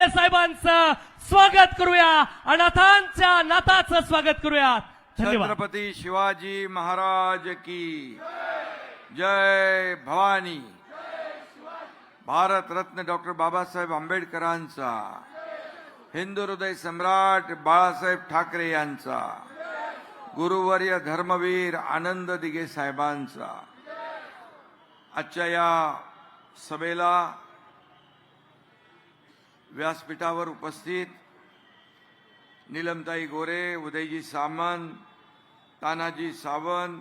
साहेबांचं स्वागत करूया, अनाथांच्या नाथाचं स्वागत करूया. धन्यवाद. छत्रपती शिवाजी महाराज की जय. भवानी. भारत रत्न डॉक्टर बाबासाहेब आंबेडकरांचा, हिंदू हृदय सम्राट बाळासाहेब ठाकरे यांचा, गुरुवर्य धर्मवीर आनंद दिघे साहेबांचा. आजच्या या सभेला व्यासपीठावर उपस्थित नीलमताई गोरे, उदयजी सामंत, तानाजी सावंत,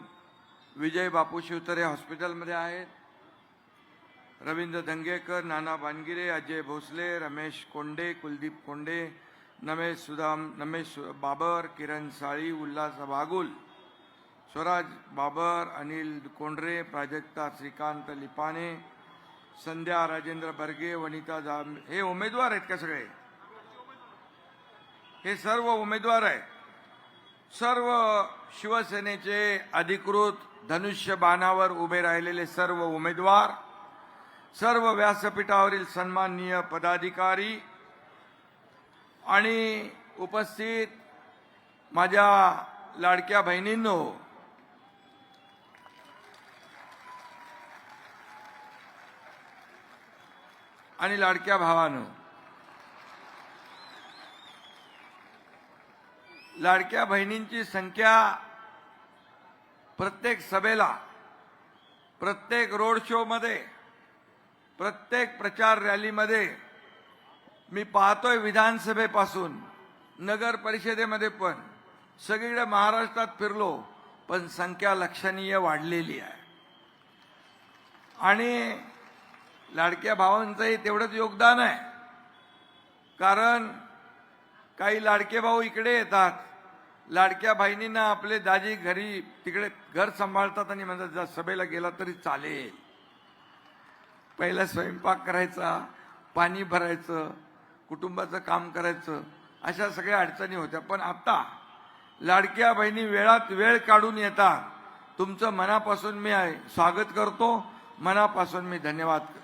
विजय बापू शिवतरे हॉस्पिटलमध्ये आहेत, रवींद्र धंगेकर, नाना बानगिरे, अजय भोसले, रमेश कोंडे, कुलदीप कोंडे, नमेश बाबर, किरण साळी, उल्हास बागुल, स्वराज बाबर, अनिल कोंडरे, प्राजक्ता श्रीकांत लिपाने, संध्या राजेंद्र बर्गे, वनिता हे उमेदवार आहेत का सगळे? हे सर्व उमेदवार आहेत. सर्व शिवसेनेचे अधिकृत धनुष्यबाणावर उभे राहिलेले सर्व उमेदवार, सर्व व्यासपीठावरील सन्माननीय पदाधिकारी आणि उपस्थित माझ्या लाडक्या बहिणींनो, आणि लाडक्या भावांनो, लाडक्या बहिणींची संख्या प्रत्येक सभेला, प्रत्येक रोड शो मध्ये, प्रत्येक प्रचार रॅलीमध्ये मी पाहतोय. विधानसभेपासून नगर परिषदेमध्ये पण सगळीकडे महाराष्ट्रात फिरलो, पण संख्या लक्षणीय वाढलेली आहे. आणि लाडक्या भावांचंही तेवढंच योगदान आहे, कारण काही लाडके भाऊ इकडे येतात, लाडक्या बहिणींना आपले दाजी घरी तिकडे घर सांभाळतात आणि म्हणतात जर सभेला गेला तरी चालेल. पहिला स्वयंपाक करायचा, पाणी भरायचं, कुटुंबाचं काम करायचं, अशा सगळ्या अडचणी होत्या. पण आता लाडक्या बहिणी वेळात वेळ काढून येतात. तुमचं मनापासून मी स्वागत करतो, मनापासून मी धन्यवाद करतो.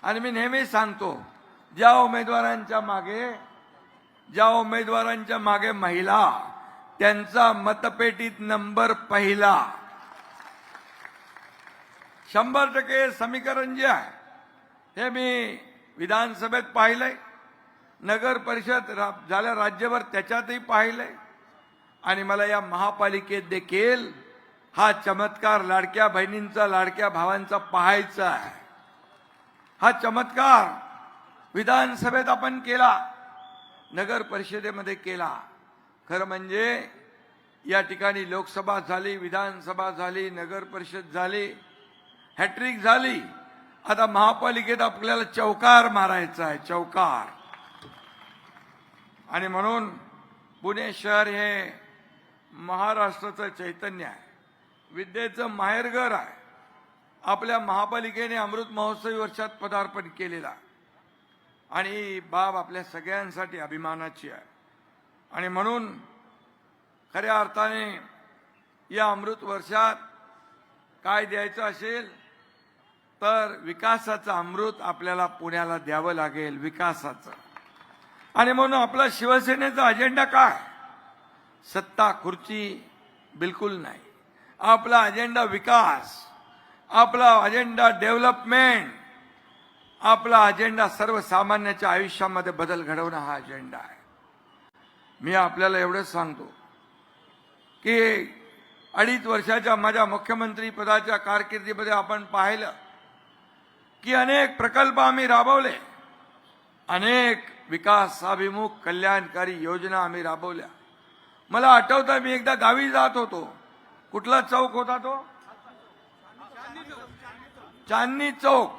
आणि मी नेहमीच सांगतो, ज्या उमेदवारांच्या मागे महिला, त्यांचा मतपेटीत नंबर पहिला. 100% समीकरण जे आहे हे मी विधानसभेत पाहिलंय, नगर परिषद झाल्या राज्यभर त्याच्यातही पाहिलंय, आणि मला या महापालिकेत देखील हा चमत्कार लाडक्या बहिणींचा, लाडक्या भावांचा पाहायचा आहे. हा चमत्कार विधानसभेत आपण केला, नगर परिषदेमध्ये केला. खरं म्हणजे या ठिकाणी लोकसभा झाली, विधानसभा झाली, नगर परिषद झाली, हॅट्रिक झाली. आता महापालिकेत आपल्याला चौकार मारायचा आहे, चौकार. आणि म्हणून पुणे शहर हे महाराष्ट्राचं चैतन्य आहे, विद्येचं माहेरघर आहे. आपल्या महापालिकेने अमृत महोत्सवी वर्षात पदार्पण केलेला, आणि ही बाब आपल्या सगळ्यांसाठी अभिमानाची आहे. आणि म्हणून खऱ्या अर्थाने या अमृत वर्षात काय द्यायचं असेल तर विकासाचं अमृत आपल्याला पुण्याला द्यावं लागेल, विकासाचं. आणि म्हणून आपला शिवसेनेचा अजेंडा काय? सत्ता खुर्ची बिलकुल नाही. आपला अजेंडा विकास, आपला अजेंडा डेव्हलपमेंट, आपला अजेंडा सर्वसामान्याच्या आयुष्यामध्ये बदल घडवणं हा अजेंडा आहे. मी आपल्याला एवढंच सांगतो की 2.5 वर्षाच्या माझ्या मुख्यमंत्री पदाच्या कारकिर्दीमध्ये आपण पाहिलं की अनेक प्रकल्प आम्ही राबवले, अनेक विकासाभिमुख कल्याणकारी योजना आम्ही राबवल्या. मला आठवतं, मी एकदा गावी जात होतो. कुठला चौक होता तो? चांदणी चौक.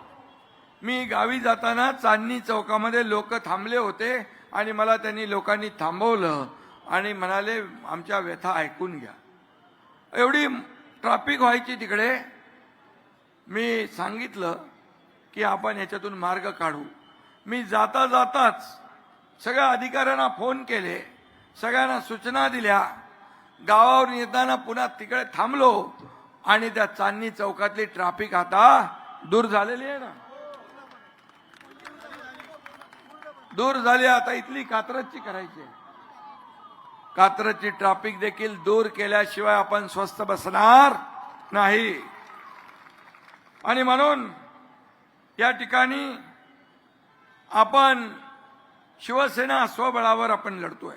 मी गावी जाताना चांदणी चौकामध्ये लोक थांबले होते, आणि मला त्यांनी लोकांनी थांबवलं आणि म्हणाले आमच्या व्यथा ऐकून घ्या. एवढी ट्रॅफिक व्हायची तिकडे. मी सांगितलं की आपण याच्यातून मार्ग काढू. मी जाताच सगळ्या अधिकाऱ्यांना फोन केले, सगळ्यांना सूचना दिल्या. गावावरून येताना पुन्हा तिकडे थांबलो, आणि त्या चांदणी चौकातली ट्रॅफिक आता दूर झालेली आहे ना. दूर झाली, आता इथली कात्रजची करायची आहे. कात्रजची ट्रॅफिक देखील दूर केल्याशिवाय आपण स्वस्थ बसणार नाही. आणि म्हणून या ठिकाणी आपण शिवसेना स्वबळावर आपण लढतोय.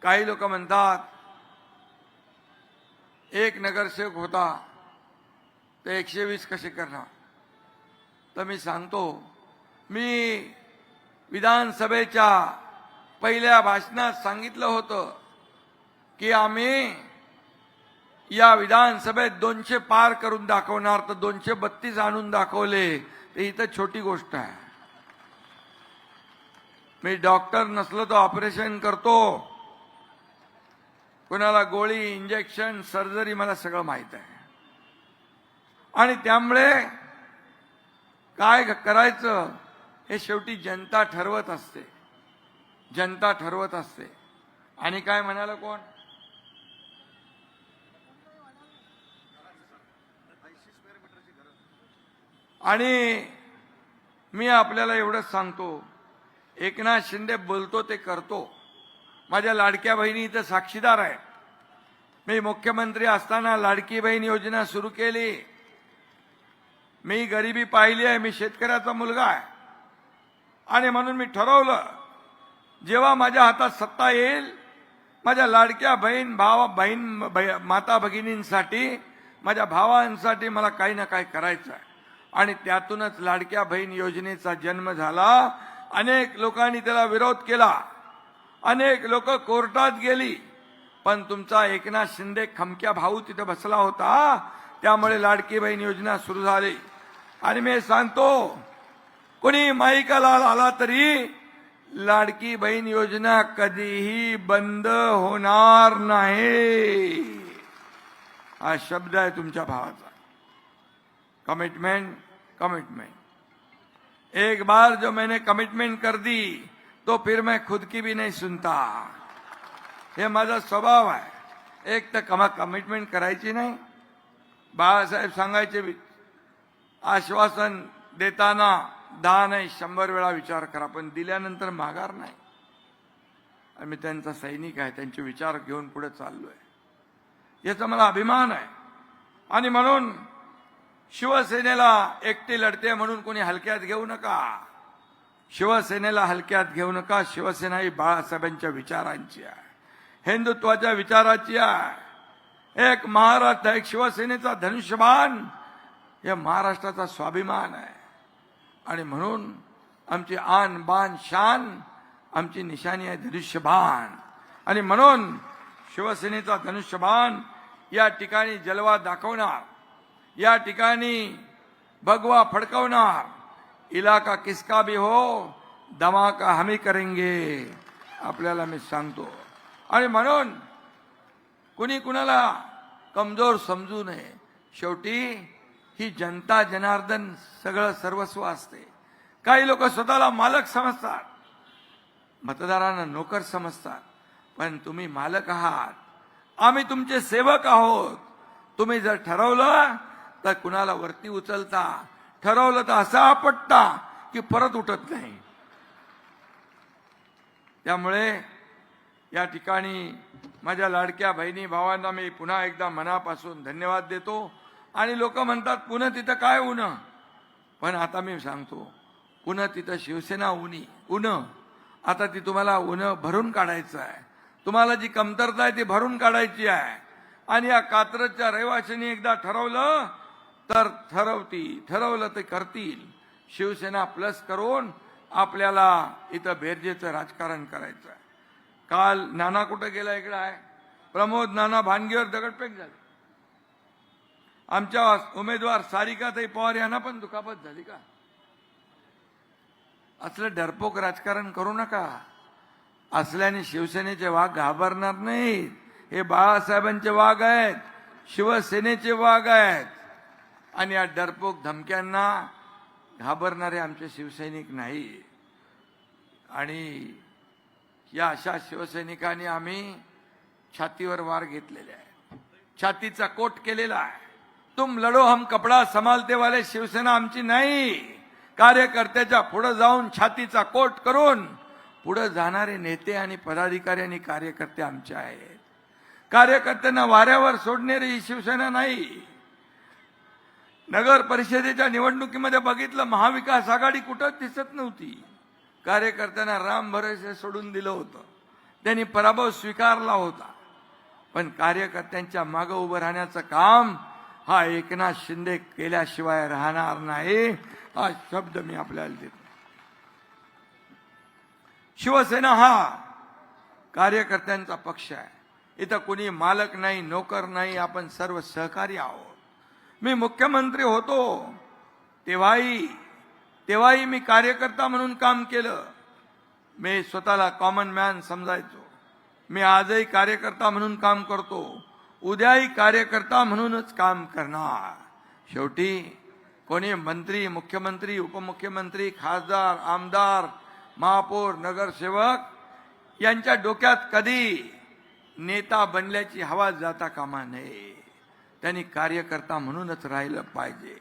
काही लोक म्हणतात एक नगरसेवक होता ते 120 कसे करणार. तर मी सांगतो, मी विधानसभेच्या पहिल्या भाषणात सांगितलं होतं की आम्ही या विधानसभेत 200 पार करून दाखवणार. तर 232 आणून दाखवले. ते इथं छोटी गोष्ट आहे. मी डॉक्टर नसलो तर ऑपरेशन करतो. कोणाला गोळी, इंजेक्शन, सर्जरी मला सगळं माहित आहे. आणि त्यामुळे काय करायचं हे शेवटी जनता ठरवत असते. जनता ठरवत असते. आणि काय म्हणाला कोण? आणि मी आपल्याला एवढंच सांगतो, एकनाथ शिंदे बोलतो ते करतो. माझ्या लाडक्या बहिणी इथं साक्षीदार आहे. मी मुख्यमंत्री असताना लाडकी बहीण योजना सुरू केली. मी गरिबी पाहिली आहे. मी शेतकऱ्याचा मुलगा आहे. आणि म्हणून मी ठरवलं, जेव्हा माझ्या हातात सत्ता येईल, माझ्या लाडक्या माता भगिनींसाठी, माझ्या भावांसाठी मला काही ना काही करायचं आहे. आणि त्यातूनच लाडक्या बहीण योजनेचा जन्म झाला. अनेक लोकांनी त्याला विरोध केला. अनेक लोक कोर्टात गेली. पण तुमचा एकनाथ शिंदे खमक्या भाऊ तिथे बसला होता. त्यामुळे लाडकी बहीण योजना सुरू झाली. आणि मी सांगतो, कोणी माईकाला आला तरी लाडकी बहीण योजना कधीही बंद होणार नाही. हा शब्द आहे तुमच्या भावाचा. Commitment, commitment. एक बार जो मैंने कमिटमेंट कर दी तो फिर मैं खुद की भी नहीं सुनता. हे माझा स्वभाव आहे. एक तर कमिटमेंट करायची नाही. बाळासाहेब सांगायचे, आश्वासन देताना 10 नाही 100 वेळा विचार करा, पण दिल्यानंतर माघार नाही. आणि मी त्यांचा सैनिक आहे. त्यांचे विचार घेऊन पुढे चाललोय. याचा मला अभिमान आहे. आणि म्हणून शिवसेनेला एकटी लढते म्हणून कोणी हलक्यात घेऊ नका. शिवसेनेला हलक्यात घेऊ नका. शिवसेना ही बाळासाहेबांच्या विचारांची आहे, हिंदुत्वाच्या विचाराची आहे. एक महाराष्ट्र, एक शिवसेनेचा धनुष्यबाण हे महाराष्ट्राचा स्वाभिमान आहे. आणि म्हणून आमची आन बान शान, आमची निशाणी आहे धनुष्यबाण. आणि म्हणून शिवसेनेचा धनुष्यबाण या ठिकाणी जलवा दाखवणार, या ठिकाणी भगवा फडकवणार. इलाका किसका भी हो, धमाका हम ही करेंगे, आपल्याला मी सांगतो. आणि म्हणून कुणी कुणाला कमजोर समजू नये. शेवटी ही जनता जनार्दन सगळं सर्वस्व असते. काही लोक स्वतःला मालक समजतात, मतदारांना नोकर समजतात. पण तुम्ही मालक आहात, आम्ही तुमचे सेवक आहोत. तुम्ही जर ठरवलं तर कुणाला वरती उचलता, ठरवलं तर असं आपटता की परत उठत नाही. त्यामुळे या ठिकाणी माझ्या लाडक्या बहिणी भावांना मी पुन्हा एकदा मनापासून धन्यवाद देतो. आणि लोक म्हणतात पुन्हा तिथं काय उन, पण आता मी सांगतो, पुन्हा तिथं शिवसेना उन आता ती तुम्हाला उन भरून काढायचं आहे. तुम्हाला जी कमतरता आहे ती भरून काढायची आहे. आणि या कात्रजच्या रहिवाशांनी एकदा ठरवलं तर ठरवलं ते करतील. शिवसेना प्लस करून आपल्याला इथं बेरजेचं राजकारण करायचं आहे. काल नाना कुठं गेला? इकडे आहे प्रमोद नाना. भानगीवर दगडफेक झाली. आमच्या उमेदवार सारिकाताई पवार यांना पण दुखापत झाली का? असलं डरपोक राजकारण करू नका. असल्याने शिवसेनेचे वाघ घाबरणार नाहीत. हे बाळासाहेबांचे वाघ आहेत, शिवसेनेचे वाघ आहेत. आणि या डरपोक धमक्यांना घाबरणारे आमचे शिवसैनिक नाही. आणि या अशा शिवसैनिकांनी आम्ही छातीवर वार घेतलेले आहे, छातीचा कोट केलेला आहे. तुम लढो हम कपडा संभालते वाले शिवसेना आमची नाही. कार्यकर्त्याच्या पुढे जाऊन छातीचा कोट करून पुढे जाणारे नेते आणि पदाधिकारी आणि कार्यकर्ते आमचे आहेत. कार्यकर्त्यांना वाऱ्यावर सोडणारी ही शिवसेना नाही. नगर परिषदेच्या निवडणुकीमध्ये बघितलं, महाविकास आघाडी कुठंच दिसत नव्हती. कार्यकर्त्यांना राम भरोसे सोडून दिलं होतं, त्यांनी पराभव स्वीकारला होता. पण कार्यकर्त्यांच्या मागे उभं राहण्याचं काम हा एकनाथ शिंदे केल्याशिवाय राहणार नाही, हा शब्द मी आपल्याला देतो. शिवसेना हा कार्यकर्त्यांचा पक्ष आहे. इथं कोणी मालक नाही, नोकर नाही, आपण सर्व सहकारी आहोत. मी मुख्यमंत्री होतो तेव्हाही मी कार्यकर्ता म्हणून काम केलं. मी स्वतःला कॉमन मॅन समजायचो. मी आजही कार्यकर्ता म्हणून काम करतो, उद्याही कार्यकर्ता म्हणूनच काम करणार. शेवटी कोणी मंत्री, मुख्यमंत्री, उपमुख्यमंत्री, खासदार, आमदार, महापौर, नगरसेवक यांच्या डोक्यात कधी नेता बनल्याची हवा जाता कामा नये. त्यांनी कार्यकर्ता म्हणूनच राहिलं पाहिजे.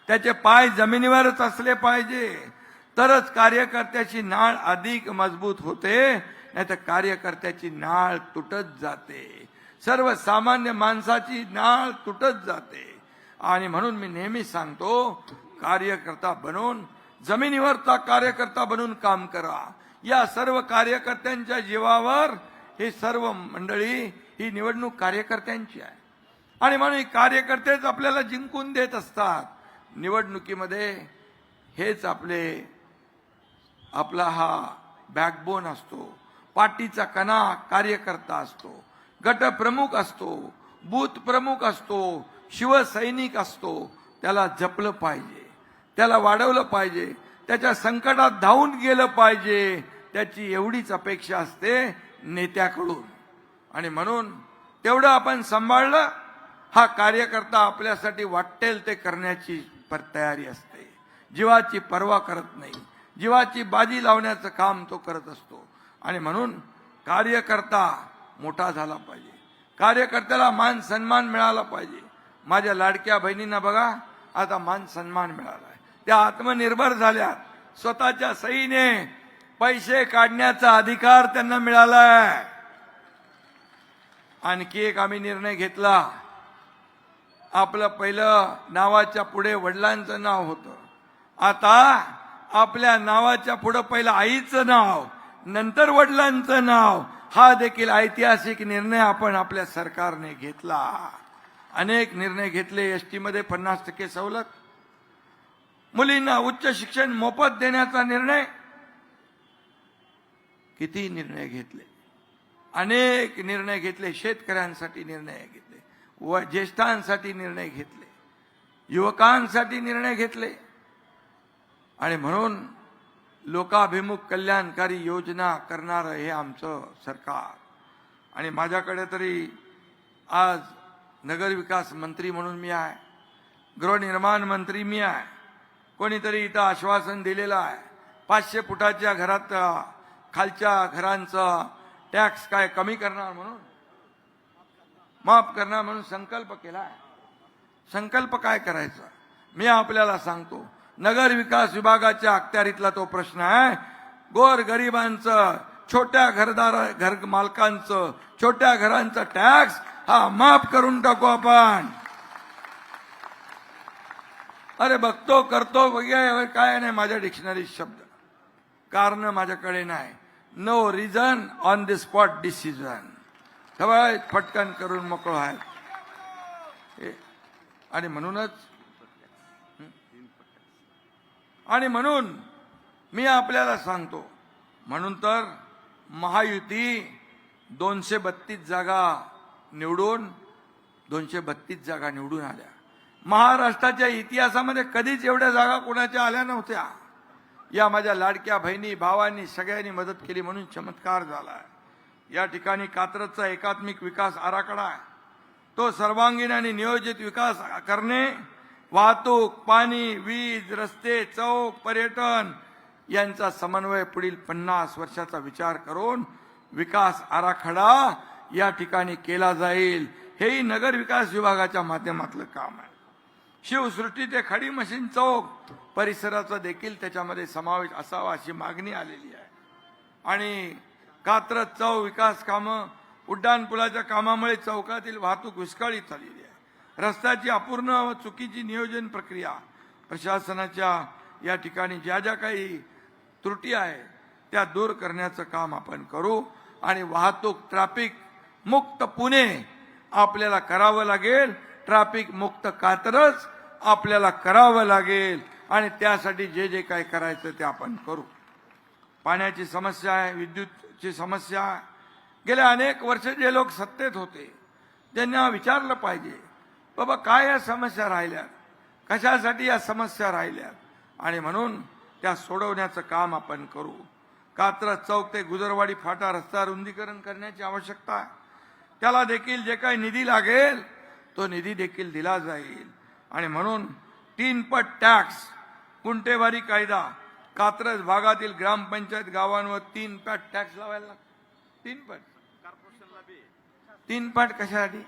त्याचे पाय जमिनीवरच असले पाहिजे, तरच कार्यकर्त्याची नाळ अधिक मजबूत होते, नाही तर कार्यकर्त्याची नाळ तुटत जाते. सर्वसामान्य माणसाची नाळ तुटत जाते. आणि म्हणून मी नेहमी सांगतो, कार्यकर्ता बनून, जमिनीवरचा कार्यकर्ता बनून काम करा. या सर्व कार्यकर्त्यांच्या जीवावर ही सर्व मंडळी, ही निवडणूक कार्यकर्त्यांची आहे. आणि म्हणून कार्यकर्तेच आपल्याला जिंकून देत असतात. निवडणुकीमध्ये हेच आपला हा बॅकबोन असतो. पार्टीचा कणा कार्यकर्ता असतो, गटप्रमुख असतो, बूथ प्रमुख असतो, शिवसैनिक असतो. त्याला जपलं पाहिजे, त्याला वाढवलं पाहिजे, त्याच्या संकटात धावून गेलं पाहिजे. त्याची एवढीच अपेक्षा असते नेत्याकडून. आणि म्हणून तेवढं आपण सांभाळलं, हा कार्यकर्ता आपल्यासाठी वाटेल ते करण्याची तयारी असते. जीवाची पर्वा करत नाही, जीवाची बाजी लावण्याचं काम तो करत असतो. आणि म्हणून कार्यकर्ता मोठा झाला पाहिजे, कार्यकर्त्याला मान सन्मान मिळाला पाहिजे. माझ्या लाडक्या बहिणींना बघा, आता मान सन्मान मिळालाय. त्या आत्मनिर्भर झाल्या, स्वतःच्या सहीने पैसे काढण्याचा अधिकार त्यांना मिळालाय. आणखी एक आम्ही निर्णय घेतला. आपलं पहिलं नावाच्या पुढे वडिलांचं नाव होतं. आता आपल्या नावाच्या पुढे पहिलं आईचं नाव, नंतर वडिलांचं नाव. हा देखील ऐतिहासिक निर्णय आपण आपल्या सरकारने घेतला. अनेक निर्णय घेतले. एसटी मध्ये 50% सवलत, मुलींना उच्च शिक्षण मोफत देण्याचा निर्णय, किती निर्णय घेतले, अनेक निर्णय घेतले. शेतकऱ्यांसाठी निर्णय घेतले, व ज्येष्ठांसाठी निर्णय घेतले, युवकांसाठी निर्णय घेतले. आणि म्हणून लोकाभिमुख कल्याणकारी योजना करणारं हे आमचं सरकार. आणि माझ्याकडे तरी आज नगरविकास मंत्री म्हणून मी आहे, गृहनिर्माण मंत्री मी आहे. कोणीतरी इथं आश्वासन दिलेलं आहे, 500 फुटाच्या घरात खालच्या घरांचं टॅक्स काय कमी करणार, म्हणून माफ करणार म्हणून संकल्प केला. संकल्प काय करायचा मी आपल्याला सांगतो. नगर विकास विभागाच्या अखत्यारीतला तो प्रश्न आहे. गोर गरिबांचं, छोट्या घर मालकांचं, छोट्या घरांचं टॅक्स हा माफ करून टाकू आपण. अरे बघतो करतो वगैरे काय नाही माझ्या डिक्शनरीत शब्द, कारण माझ्याकडे नाही. No reason on the spot decision, फटकन करून मोकळं आहे. आणि म्हणून मी आपल्याला सांगतो, म्हणून तर महायुती 232 जागा निवडून 232 जागा निवडून आल्या. महाराष्ट्राच्या इतिहासामध्ये कधीच एवढ्या जागा कोणाच्या आल्या नव्हत्या. या माझ्या लाडक्या बहिणी भावांनी सगळ्यांनी मदत केली म्हणून चमत्कार झाला. या ठिकाणी कात्रजचा एकात्मिक विकास आराखडा आहे. तो सर्वांगीण आणि नियोजित विकास करणे, वाहतूक, पाणी, वीज, रस्ते, चौक, पर्यटन यांचा समन्वय पुढील 50 वर्षाचा विचार करून विकास आराखडा या ठिकाणी केला जाईल. हेही नगर विकास विभागाच्या माध्यमातलं काम आहे. शिवसृष्टी ते खडी मशीन चौक परिसराचा देखील त्याच्यामध्ये समावेश असावा अशी मागणी आलेली आहे. आणि कात्रज चौक विकास कामं, उड्डाणपुलाच्या कामामुळे चौकातील वाहतूक विस्कळीत झालेली आहे. रस्त्याची अपूर्ण व चुकीची नियोजन प्रक्रिया, प्रशासनाच्या या ठिकाणी ज्या ज्या काही त्रुटी आहे त्या दूर करण्याचं काम आपण करू. आणि वाहतूक ट्रॅफिक मुक्त पुणे आपल्याला करावं लागेल, ट्रॅफिक मुक्त कात्रज आपल्याला करावं लागेल. आणि त्यासाठी जे जे काय करायचं ते आपण करू. पाण्याची समस्या आहे, विद्युतची समस्या आहे. गेल्या अनेक वर्ष जे लोक सत्तेत होते त्यांना विचारलं पाहिजे, बाबा काय या समस्या राहिल्या, कशासाठी या समस्या राहिल्या, आणि म्हणून त्या सोडवण्याचं काम आपण करू. कात्रज चौक ते गुजरवाडी फाटा रस्ता रुंदीकरण करण्याची आवश्यकता आहे. त्याला देखील जे काही निधी लागेल तो निधी देखील दिला जाईल. आणि म्हणून 3 पट टॅक्स, गुंठेवारी कायदा, कात्रज भागातील ग्रामपंचायत गावांवर 3 पट टॅक्स लावायला लागतो. 3 पट, 3 पट कशासाठी?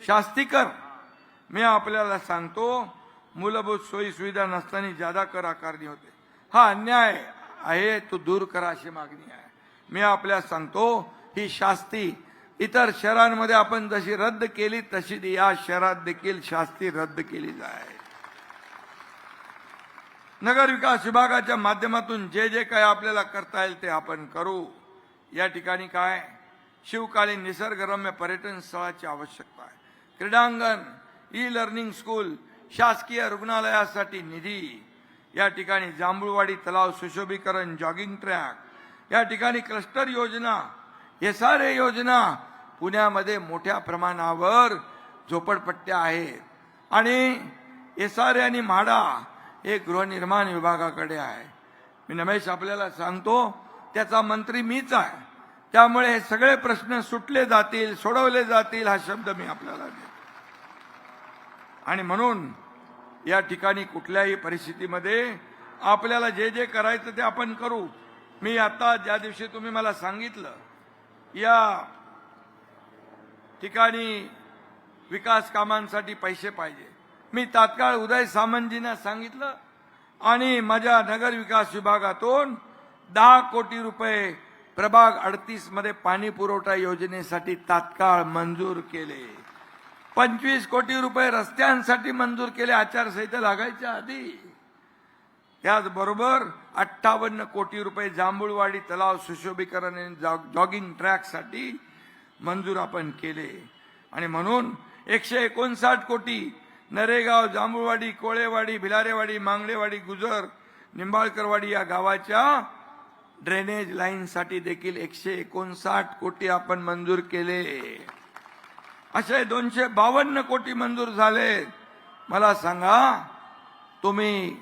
शास्तीकर. मी आपल्याला सांगतो, मूलभूत सोयी सुविधा नसताना जादा कर आकारणी होते. हा अन्याय आहे, तो दूर करा अशी मागणी आहे. मी आपल्याला सांगतो, ही शास्ती इतर शहरांमध्ये आपण जशी रद्द केली तशी या शहरात देखील शास्ती रद्द केली जाईल. नगर विकास विभागाच्या माध्यमातून जे जे काय आपल्याला करता येईल ते आपण करू. या ठिकाणी काय शिवकालीन निसर्गरम्य पर्यटन स्थळाची आवश्यकता आहे. क्रीडांगण, ई लर्निंग स्कूल, शासकीय रुग्णालयासाठी निधी, या ठिकाणी जांभूळवाडी तलाव सुशोभीकरण, जॉगिंग ट्रॅक, या ठिकाणी क्लस्टर योजना, हे सारे योजना पुण्यामध्ये मोठ्या प्रमाणावर झोपडपट्ट्या आहेत. आणि एसआरए आणि म्हाडा हे गृहनिर्माण विभागाकडे आहे. मी रमेश आपल्याला सांगतो, त्याचा मंत्री मीच आहे. त्यामुळे हे सगळे प्रश्न सुटले जातील, सोडवले जातील हा शब्द मी आपल्याला देतो. आणि म्हणून या ठिकाणी कुठल्याही परिस्थितीमध्ये आपल्याला जे जे करायचं ते आपण करू. मी आता ज्या दिवशी तुम्ही मला सांगितलं या ठिकाणी विकास कामांसाठी पैसे पाहिजे, मी तात्काळ उदय सामंतजींना सांगितलं आणि माझ्या नगर विकास विभागातून 10 कोटी रुपये प्रभाग 38 मध्ये पाणी पुरवठा योजनेसाठी तात्काळ मंजूर केले. 25 कोटी रुपये रस्त्यांसाठी मंजूर केले आचारसंहिता लागायच्या आधी. त्याचबरोबर 58 कोटी रुपये जांभूळवाडी तलाव सुशोभीकरण आणि जॉगिंग ट्रॅकसाठी मंजूर आपण केले. आणि म्हणून 159 कोटी नरेगाव, जांभूळवाडी, कोळेवाडी, भिलारेवाडी, मांगडेवाडी, गुजर, निंबाळकरवाडी या गावाच्या ड्रेनेज लाईनसाठी देखील 159 कोटी आपण मंजूर केले. असे 252 कोटी मंजूर झाले. मला सांगा, तुम्ही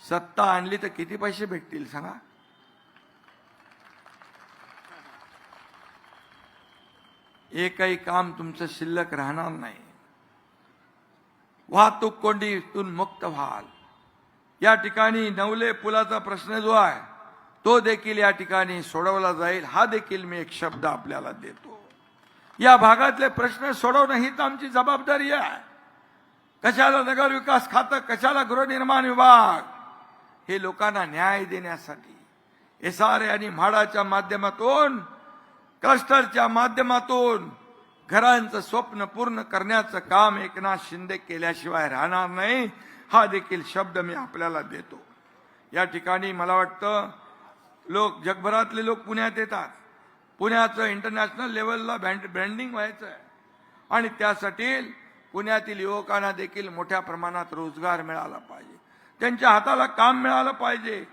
सत्ता आणली तर किती पैसे भेटतील सांगा? एकही काम तुमचं शिल्लक राहणार नाही. वाहतूक कोंडीतून मुक्त व्हाल. या ठिकाणी नवले पुलाचा प्रश्न जो आहे तो देखील या ठिकाणी सोडवला जाईल. हा देखील मी एक शब्द आपल्याला देतो. या भागातले प्रश्न सोडवणं ही तर आमची जबाबदारी आहे. कशाला नगर विकास खातं, कशाला गृहनिर्माण विभाग? हे लोकांना न्याय देण्यासाठी एसआरए आणि म्हाडाच्या माध्यमातून, क्लस्टरच्या माध्यमातून घरांचं स्वप्न पूर्ण करण्याचं काम एकनाथ शिंदे केल्याशिवाय राहणार नाही. हा देखील शब्द मी आपल्याला देतो. या ठिकाणी मला वाटतं लोक, जगभरातले लोक पुण्यात येतात. पुण्याचं इंटरनॅशनल लेवलला ब्रँडिंग व्हायचं आहे आणि त्यासाठी पुण्यातील युवकांना देखील मोठ्या प्रमाणात रोजगार मिळाला पाहिजे, त्यांच्या हाताला काम मिळालं पाहिजे.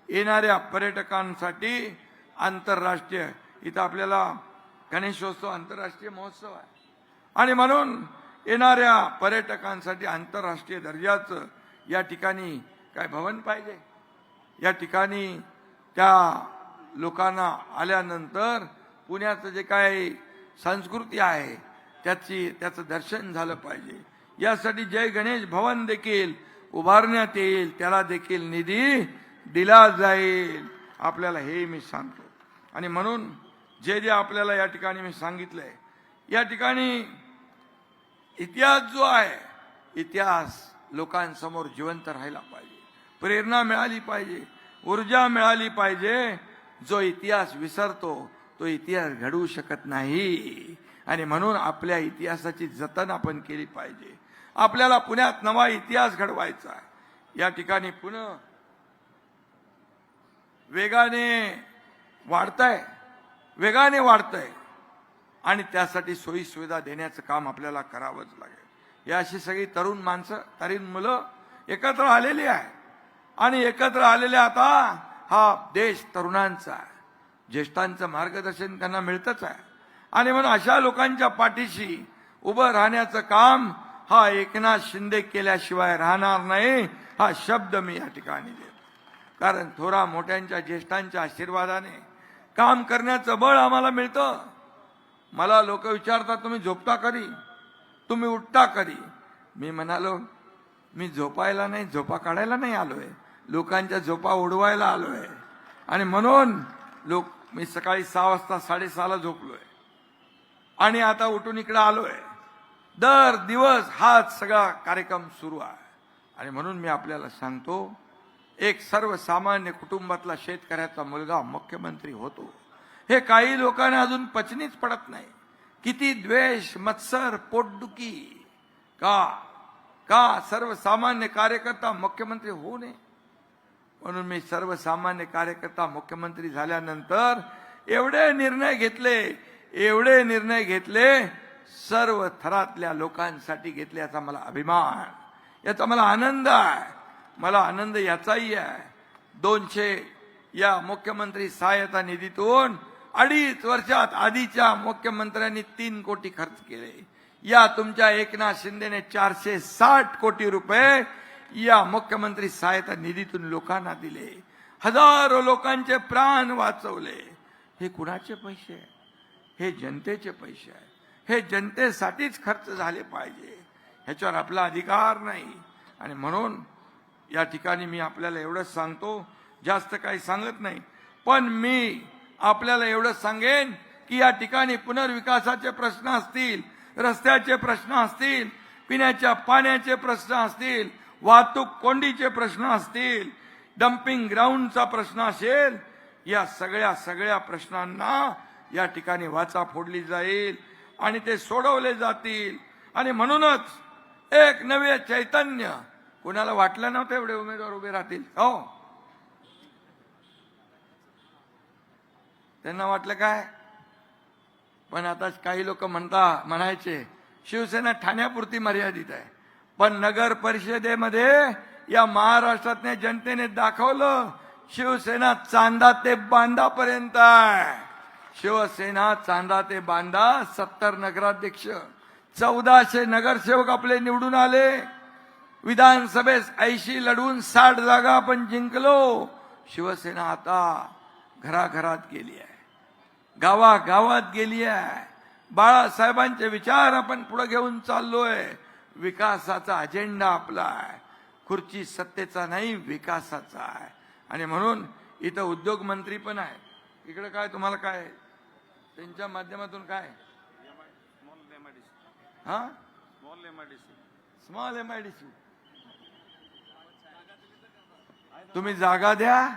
येणाऱ्या पर्यटकांसाठी आंतरराष्ट्रीय, इथं आपल्याला गणेशोत्सव आंतरराष्ट्रीय महोत्सव आहे आणि म्हणून येणाऱ्या पर्यटकांसाठी आंतरराष्ट्रीय दर्जाचं या ठिकाणी काय भवन पाहिजे. या ठिकाणी त्या लोकांना आल्यानंतर पुण्याचं जे काही संस्कृती आहे त्याचं दर्शन झालं पाहिजे. यासाठी जय गणेश भवन देखील उभारण्यात येईल, त्याला देखील निधी दिला जाईल. आपल्याला हे मी सांगतो. आणि म्हणून जे जे आपल्याला या ठिकाणी मी सांगितलंय, या ठिकाणी इतिहास जो आहे इतिहास लोकांसमोर जिवंत राहिला पाहिजे, प्रेरणा मिळाली पाहिजे, ऊर्जा मिळाली पाहिजे. जो इतिहास विसरतो तो इतिहास घडवू शकत नाही. आणि म्हणून आपल्या इतिहासाची जतन आपण केली पाहिजे. आपल्याला पुण्यात नवा इतिहास घडवायचा आहे. या ठिकाणी पुणे वेगाने वाढतंय आणि त्यासाठी सोयी सुविधा देण्याचं काम आपल्याला करावंच लागेल. ही अशी सगळी तरुण माणसं, तरुण मुलं एकत्र आलेली आहे आणि एकत्र आलेले आता हा देश तरुणांचा आहे. ज्येष्ठांचं मार्गदर्शन त्यांना मिळतच आहे आणि म्हणून अशा लोकांच्या पाठीशी उभं राहण्याचं काम हा एकनाथ शिंदे केल्याशिवाय राहणार नाही. हा शब्द मी या ठिकाणी देतो. कारण थोरा मोठ्यांच्या ज्येष्ठांच्या आशीर्वादाने काम करण्याचं बळ आम्हाला मिळतं. मला लोक विचारतात तुम्ही झोपता कधी, तुम्ही उठता कधी. मी म्हणालो मी झोपायला नाही, झोपा काढायला नाही आलोय, लोकांच्या झोपा उडवायला आलोय. आणि म्हणून मी सकाळी 6 वाजता 6:30ला झोपलोय आणि आता उठून इकडे आलोय. दर दिवस हाच सगळा कार्यक्रम सुरू आहे. आणि म्हणून मी आपल्याला सांगतो, एक सर्वसामान्य कुटुंबातला शेतकऱ्याचा मुलगा मुख्यमंत्री होतो हे काही लोकांना अजून पचनीच पडत नाही. किती द्वेष, मत्सर, पोटदुखी का सर्वसामान्य कार्यकर्ता मुख्यमंत्री होऊ नये. म्हणून मी सर्वसामान्य कार्यकर्ता मुख्यमंत्री झाल्यानंतर एवढे निर्णय घेतले सर्व थरातल्या लोकांसाठी घेतले. याचा मला अभिमान, याचा मला आनंद आहे. मला आनंद याचाही आहे 200 या मुख्यमंत्री सहायता निधीतून 2.5 वर्षात आधीच्या मुख्यमंत्र्यांनी 3 कोटी खर्च केले. या तुमच्या एकनाथ शिंदेने 460 कोटी रुपये या मुख्यमंत्री सहायता निधीतून लोकांना दिले. हजारो लोकांचे प्राण वाचवले. हे कुणाचे पैसे आहे? हे जनतेचे पैसे आहे. हे जनतेसाठीच खर्च झाले पाहिजे. ह्याच्यावर आपला अधिकार नाही. आणि म्हणून या ठिकाणी मी आपल्याला एवढंच सांगतो, जास्त काही सांगत नाही, पण मी आपल्याला एवढंच सांगेन की या ठिकाणी पुनर्विकासाचे प्रश्न असतील, रस्त्याचे प्रश्न असतील, पिण्याच्या पाण्याचे प्रश्न असतील, वाहतूक कोंडीचे प्रश्न असतील, डम्पिंग ग्राउंडचा प्रश्न असेल, या सगळ्या प्रश्नांना या ठिकाणी वाचा फोडली जाईल आणि ते सोडवले जातील. आणि म्हणूनच एक नवे चैतन्य, कोणाला वाटलं नव्हतं एवढे उमेदवार उभे राहतील, हो त्यांना वाटलं काय. पण आता काही लोक म्हणायचे शिवसेना ठाण्यापुरती मर्यादित आहे, पण नगर परिषदेमध्ये या महाराष्ट्रातल्या जनतेने दाखवलं शिवसेना चांदा ते बांधापर्यंत आहे. शिवसेना चांदा ते बांधा, 70 नगराध्यक्ष, 1400 नगरसेवक आपले निवडून आले. विधानसभेत 80 लढून 60 जागा आपण जिंकलो. शिवसेना आता घराघरात गेली आहे, गावागावात गेली आहे. बाळासाहेबांचे विचार आपण पुढे घेऊन चाललोय. विकासाचा अजेंडा आपला आहे, खुर्ची सत्तेचा नाही, विकासाचा आहे. आणि म्हणून इथं उद्योग मंत्री पण आहे. इकडे काय तुम्हाला काय त्यांच्या माध्यमातून काय स्मॉल एमआयडीसी तुम्ही जागा द्या,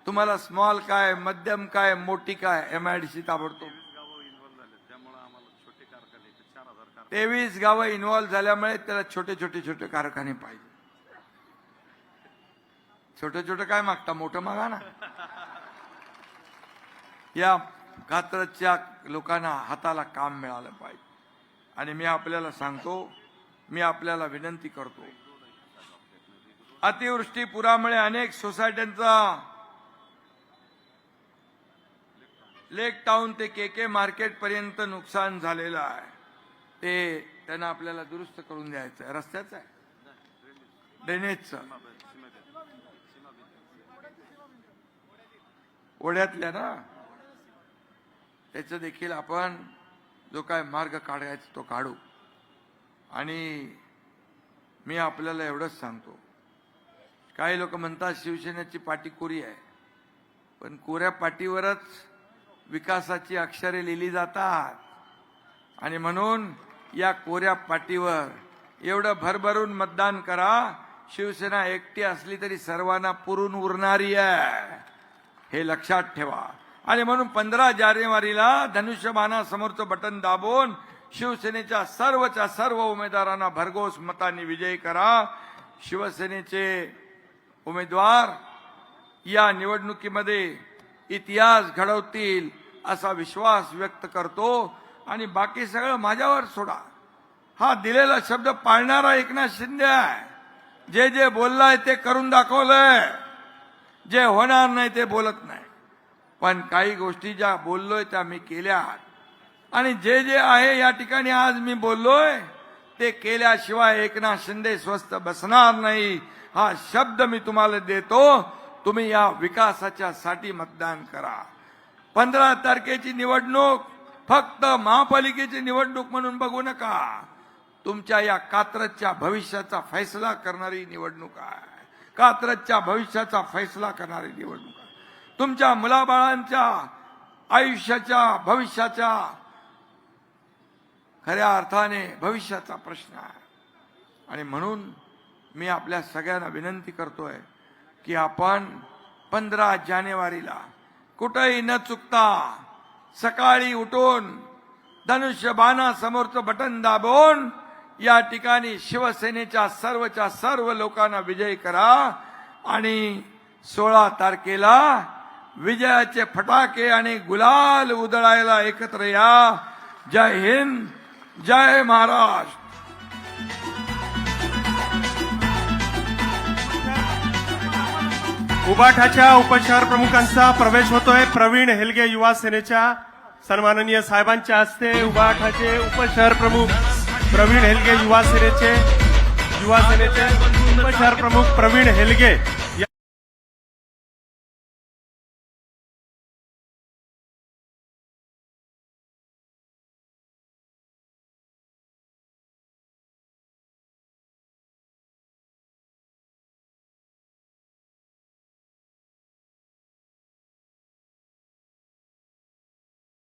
तुम्हाला स्मॉल काय, मध्यम काय, मोठी काय, एमआयडीसी ताबडतोब. 23 गावं इन्व्हॉल्व्ह झाल्यामुळे त्याला छोटे कारखाने पाहिजे. छोटे काय मागता, मोठं मागा ना. या कात्रजच्या लोकांना हाताला काम मिळालं पाहिजे. आणि मी आपल्याला सांगतो, मी आपल्याला विनंती करतो, अतिवृष्टी पुरामुळे अनेक सोसायट्यांचा लेक टाउन ते केके मार्केट पर्यंत नुकसान झालेलं आहे. ते त्यांना आपल्याला दुरुस्त करून द्यायचं आहे. रस्त्याचं आहे, ड्रेनेजचं, ओढ्यातल्या ना, त्याचं देखील आपण जो काय मार्ग काढायचा तो काढू. आणि मी आपल्याला एवढंच सांगतो, काही लोक म्हणतात शिवसेनेची पाटी कोरी आहे, पण कोऱ्या पाटीवरच विकासाची अक्षरे लिहिली जातात. आणि म्हणून या कोऱ्या पाटीवर एवढं भरभरून मतदान करा. शिवसेना एकटी असली तरी सर्वांना पुरून उरणारी आहे, हे लक्षात ठेवा. आणि म्हणून 15 जानेवारीला धनुष्यबाणासमोरचं बटन दाबून शिवसेनेच्या सर्वच्या सर्व उमेदवारांना भरघोस मतांनी विजयी करा. शिवसेनेचे उमेदवार या निवडणुकीमध्ये इतिहास घडवतील असा विश्वास व्यक्त करतो. आणि बाकी सगळं माझ्यावर सोडा. हा दिलेला शब्द पाळणारा एकनाथ शिंदे आहे. जे जे बोललाय ते करून दाखवलंय, जे होणार नाही ते बोलत नाही. पण काही गोष्टी ज्या बोललोय त्या मी केल्या, आणि जे जे आहे या ठिकाणी आज मी बोललोय ते केल्याशिवाय एकनाथ शिंदे स्वस्थ बसणार नाही. हा शब्द मी तुम्हाला देतो. तुम्ही या विकासाच्या साठी मतदान करा. 15 तारखेची निवडणूक फक्त महापालिकेची निवडणूक म्हणून बघू नका. तुमच्या या कात्रजच्या भविष्याचा फैसला करणारी निवडणूक आहे. कात्रजच्या भविष्याचा फैसला करणारी निवडणूक आहे. तुमच्या मुलाबाळांच्या आयुष्याच्या भविष्याच्या खऱ्या अर्थाने भविष्याचा प्रश्न आहे. आणि म्हणून मी आपल्या सगळ्यांना विनंती करतोय की आपण 15 जानेवारीला कुठेही न चुकता सकाळी उठून धनुष्यबाणासमोरचं बटन दाबून या ठिकाणी शिवसेनेच्या सर्वच्या सर्व लोकांना विजयी करा. आणि 16 तारखेला विजयाचे फटाके आणि गुलाल उधळायला एकत्र या. जय हिंद, जय महाराष्ट्र. उबाठाच्या उपशहर प्रमुखांचा प्रवेश होतोय. प्रवीण हेलगे युवा सेनेच्या सन्माननीय साहेबांच्या हस्ते उबाठाचे उपशहर प्रमुख प्रवीण हेलगे युवा सेनेचे उपशहर प्रमुख प्रवीण हेलगे